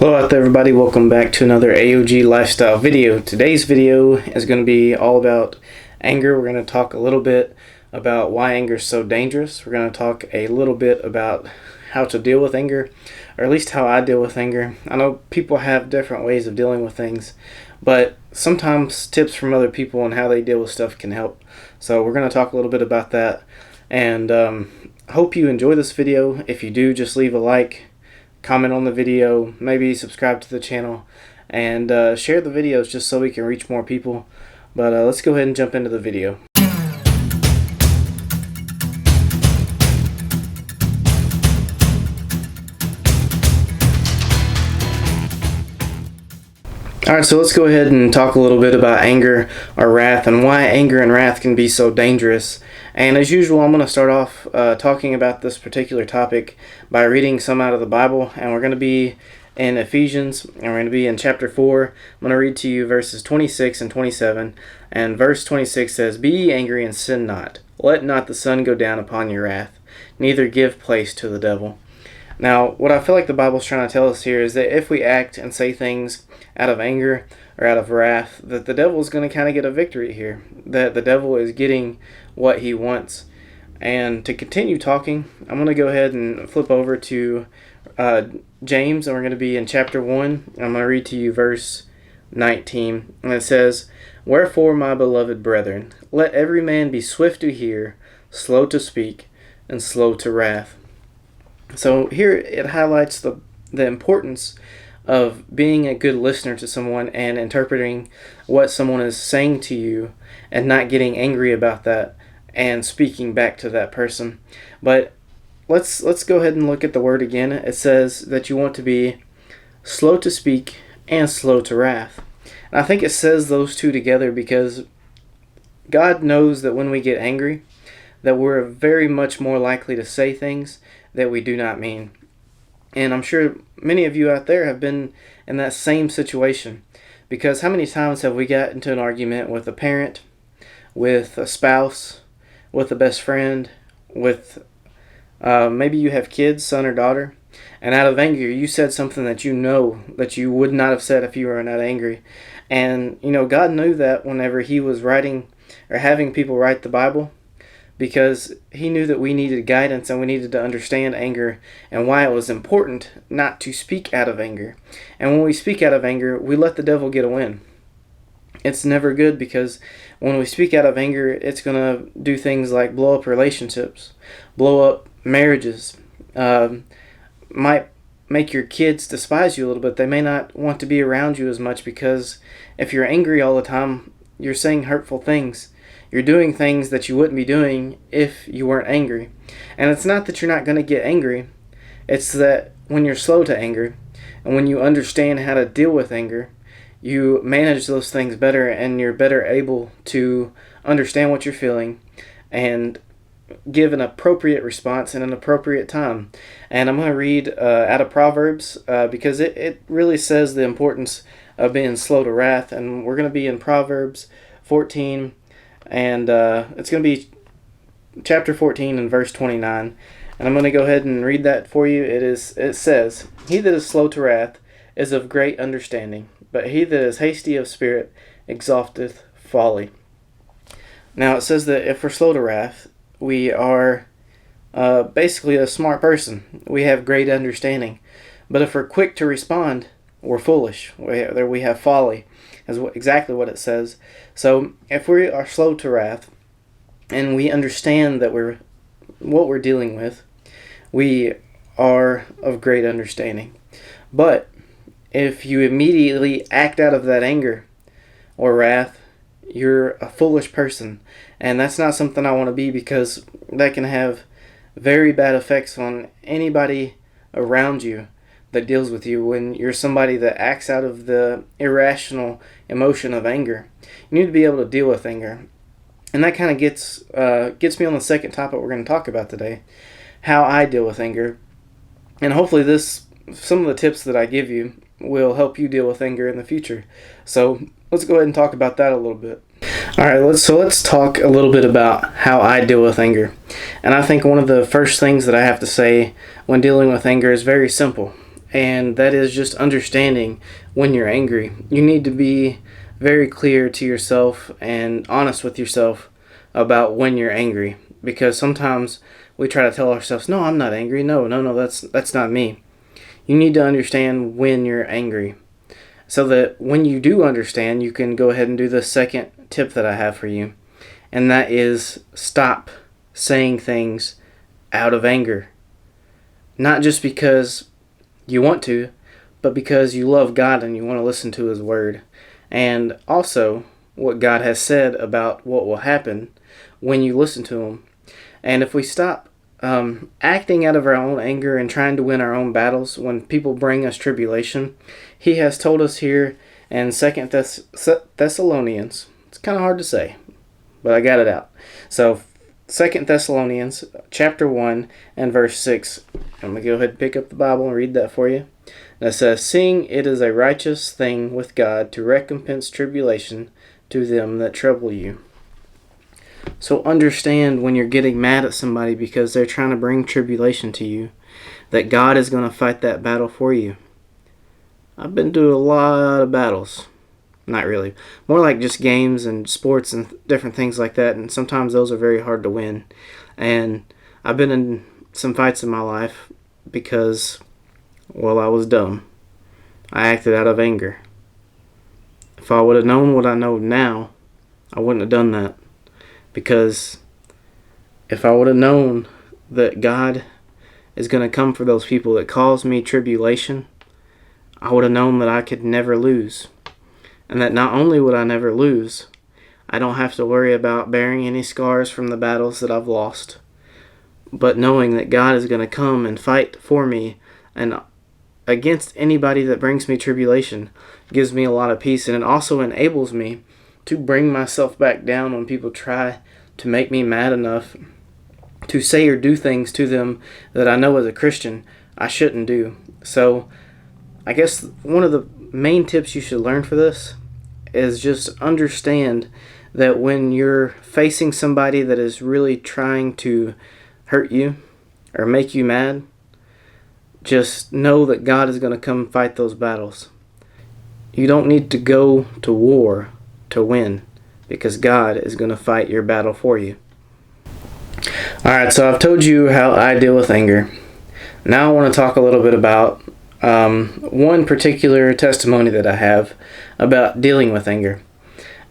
Hello out there everybody, welcome back to another AOG Lifestyle video. Today's video is going to be all about anger. We're going to talk a little bit about why anger is so dangerous. We're going to talk a little bit about how to deal with anger, or at least how I deal with anger. I know people have different ways of dealing with things, but sometimes tips from other people on how they deal with stuff can help. So we're going to talk a little bit about that, and I hope you enjoy this video. If you do, just leave a like, comment on the video, maybe subscribe to the channel, and share the videos just so we can reach more people. But let's go ahead and jump into the video. Alright, so let's go ahead and talk a little bit about anger or wrath and why anger and wrath can be so dangerous. And as usual, I'm going to start off talking about this particular topic by reading some out of the Bible. And we're going to be in Ephesians, and we're going to be in chapter 4. I'm going to read to you verses 26 and 27. And verse 26 says, "Be ye angry and sin not. Let not the sun go down upon your wrath, neither give place to the devil." Now, what I feel like the Bible's trying to tell us here is that if we act and say things out of anger or out of wrath, that the devil is going to kind of get a victory here, that the devil is getting what he wants. And to continue talking, I'm going to go ahead and flip over to James, and we're going to be in chapter 1. I'm going to read to you verse 19, and it says, "Wherefore, my beloved brethren, let every man be swift to hear, slow to speak, and slow to wrath." So here it highlights the importance of being a good listener to someone and interpreting what someone is saying to you and not getting angry about that and speaking back to that person. But let's go ahead and look at the word again. It says that you want to be slow to speak and slow to wrath. And I think it says those two together because God knows that when we get angry, that we're very much more likely to say things that we do not mean. And I'm sure many of you out there have been in that same situation, because how many times have we got into an argument with a parent, with a spouse, with a best friend, with maybe you have kids, son or daughter, and out of anger you said something that you know that you would not have said if you were not angry. And you know, God knew that whenever he was writing or having people write the Bible, because he knew that we needed guidance and we needed to understand anger and why it was important not to speak out of anger. And when we speak out of anger, we let the devil get a win. It's never good, because when we speak out of anger, it's going to do things like blow up relationships, blow up marriages, might make your kids despise you a little bit. They may not want to be around you as much, because if you're angry all the time, you're saying hurtful things. You're doing things that you wouldn't be doing if you weren't angry. And it's not that you're not going to get angry. It's that when you're slow to anger and when you understand how to deal with anger, you manage those things better, and you're better able to understand what you're feeling and give an appropriate response in an appropriate time. And I'm going to read out of Proverbs because it really says the importance of being slow to wrath. And we're going to be in Proverbs 14, and it's going to be chapter 14 and verse 29. And I'm going to go ahead and read that for you. It says, "He that is slow to wrath is of great understanding, but he that is hasty of spirit exalteth folly." Now it says that if we're slow to wrath, we are basically a smart person. We have great understanding. But if we're quick to respond, we're foolish. We have folly, is exactly what it says. So if we are slow to wrath and we understand that what we're dealing with, we are of great understanding. But if you immediately act out of that anger or wrath, you're a foolish person. And that's not something I want to be, because that can have very bad effects on anybody around you that deals with you. When you're somebody that acts out of the irrational emotion of anger, you need to be able to deal with anger. And that kind of gets me on the second topic we're going to talk about today, how I deal with anger. And hopefully some of the tips that I give you will help you deal with anger in the future. So let's go ahead and talk about that a little bit. Alright, let's talk a little bit about how I deal with anger. And I think one of the first things that I have to say when dealing with anger is very simple. and that is just understanding when you're angry. You need to be very clear to yourself and honest with yourself about when you're angry, because sometimes we try to tell ourselves, no, I'm not angry. No, no, no, that's not me. You need to understand when you're angry, so that when you do understand, you can go ahead and do the second tip that I have for you, and that is stop saying things out of anger. Not just because you want to, but because you love God and you want to listen to His Word. And also what God has said about what will happen when you listen to Him. And if we stop acting out of our own anger and trying to win our own battles when people bring us tribulation, He has told us here in 2 Thessalonians, it's kind of hard to say, but I got it out. So 2 Thessalonians chapter 1 and verse 6. I'm going to go ahead and pick up the Bible and read that for you. And it says, "Seeing it is a righteous thing with God to recompense tribulation to them that trouble you." So understand when you're getting mad at somebody because they're trying to bring tribulation to you, that God is going to fight that battle for you. I've been through a lot of battles. Not really. More like just games and sports and different things like that, and sometimes those are very hard to win. And I've been in some fights in my life because, well, I was dumb. I acted out of anger. If I would have known what I know now, I wouldn't have done that. Because if I would have known that God is going to come for those people that cause me tribulation, I would have known that I could never lose. And that not only would I never lose, I don't have to worry about bearing any scars from the battles that I've lost. But knowing that God is going to come and fight for me and against anybody that brings me tribulation gives me a lot of peace. And it also enables me to bring myself back down when people try to make me mad enough to say or do things to them that I know as a Christian I shouldn't do. So I guess one of the main tips you should learn for this is just understand that when you're facing somebody that is really trying to hurt you or make you mad, just know that God is going to come fight those battles. You don't need to go to war to win, because God is going to fight your battle for you. Alright, so I've told you how I deal with anger. Now I want to talk a little bit about one particular testimony that I have about dealing with anger.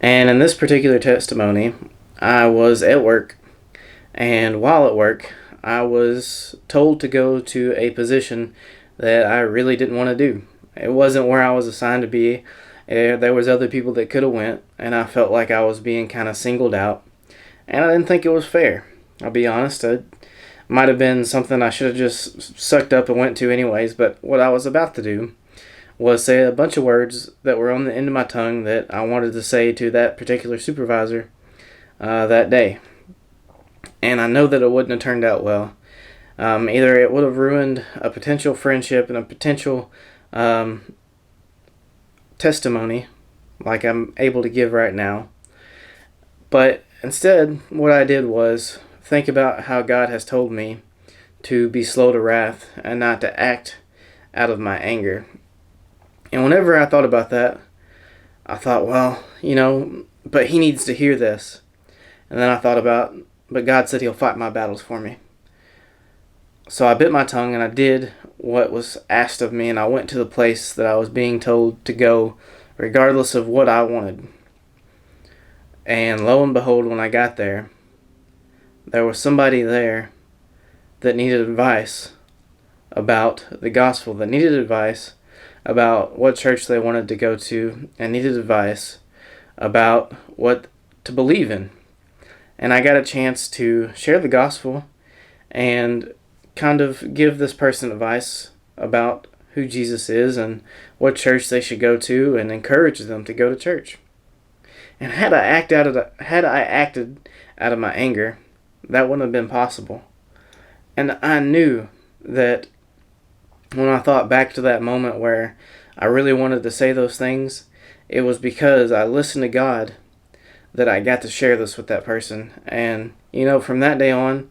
And in this particular testimony, I was at work, and while at work, I was told to go to a position that I really didn't want to do. It wasn't where I was assigned to be. There was other people that could have went, and I felt like I was being kind of singled out, and I didn't think it was fair. I'll be honest, it might have been something I should have just sucked up and went to anyways, but what I was about to do was say a bunch of words that were on the end of my tongue that I wanted to say to that particular supervisor that day. And I know that it wouldn't have turned out well. Either it would have ruined a potential friendship and a potential testimony like I'm able to give right now. But instead, what I did was think about how God has told me to be slow to wrath and not to act out of my anger. And whenever I thought about that, I thought, well, but he needs to hear this. And then I thought about, but God said He'll fight my battles for me. So I bit my tongue and I did what was asked of me, and I went to the place that I was being told to go regardless of what I wanted. And lo and behold, when I got there, there was somebody there that needed advice about the gospel, that needed advice about what church they wanted to go to, and needed advice about what to believe in. And I got a chance to share the gospel and kind of give this person advice about who Jesus is and what church they should go to, and encourage them to go to church. And had I acted out of my anger, that wouldn't have been possible. And I knew that when I thought back to that moment where I really wanted to say those things, it was because I listened to God that I got to share this with that person. And, from that day on,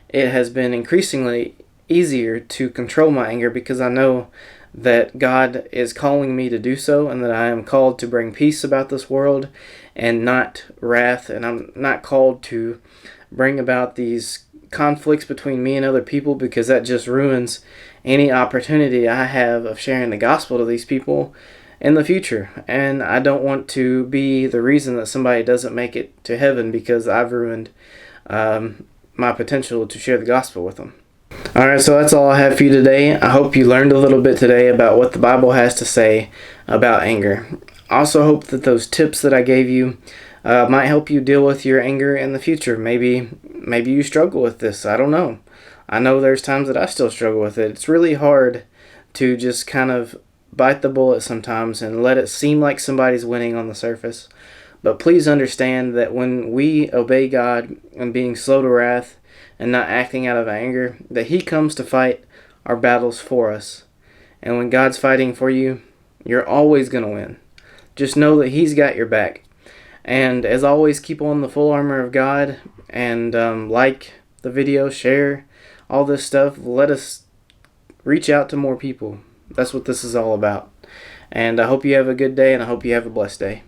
it has been increasingly easier to control my anger because I know that God is calling me to do so, and that I am called to bring peace about this world and not wrath, and I'm not called to bring about these conflicts between me and other people, because that just ruins any opportunity I have of sharing the gospel to these people in the future. And I don't want to be the reason that somebody doesn't make it to heaven because I've ruined my potential to share the gospel with them. Alright, so that's all I have for you today. I hope you learned a little bit today about what the Bible has to say about anger. I also hope that those tips that I gave you might help you deal with your anger in the future. Maybe you struggle with this. I don't know. I know there's times that I still struggle with it. It's really hard to just kind of bite the bullet sometimes and let it seem like somebody's winning on the surface. But please understand that when we obey God and being slow to wrath and not acting out of anger, that He comes to fight our battles for us. And when God's fighting for you, you're always going to win. Just know that He's got your back. And as always, keep on the full armor of God, and like the video, share all this stuff. Let us reach out to more people. That's what this is all about. And I hope you have a good day, and I hope you have a blessed day.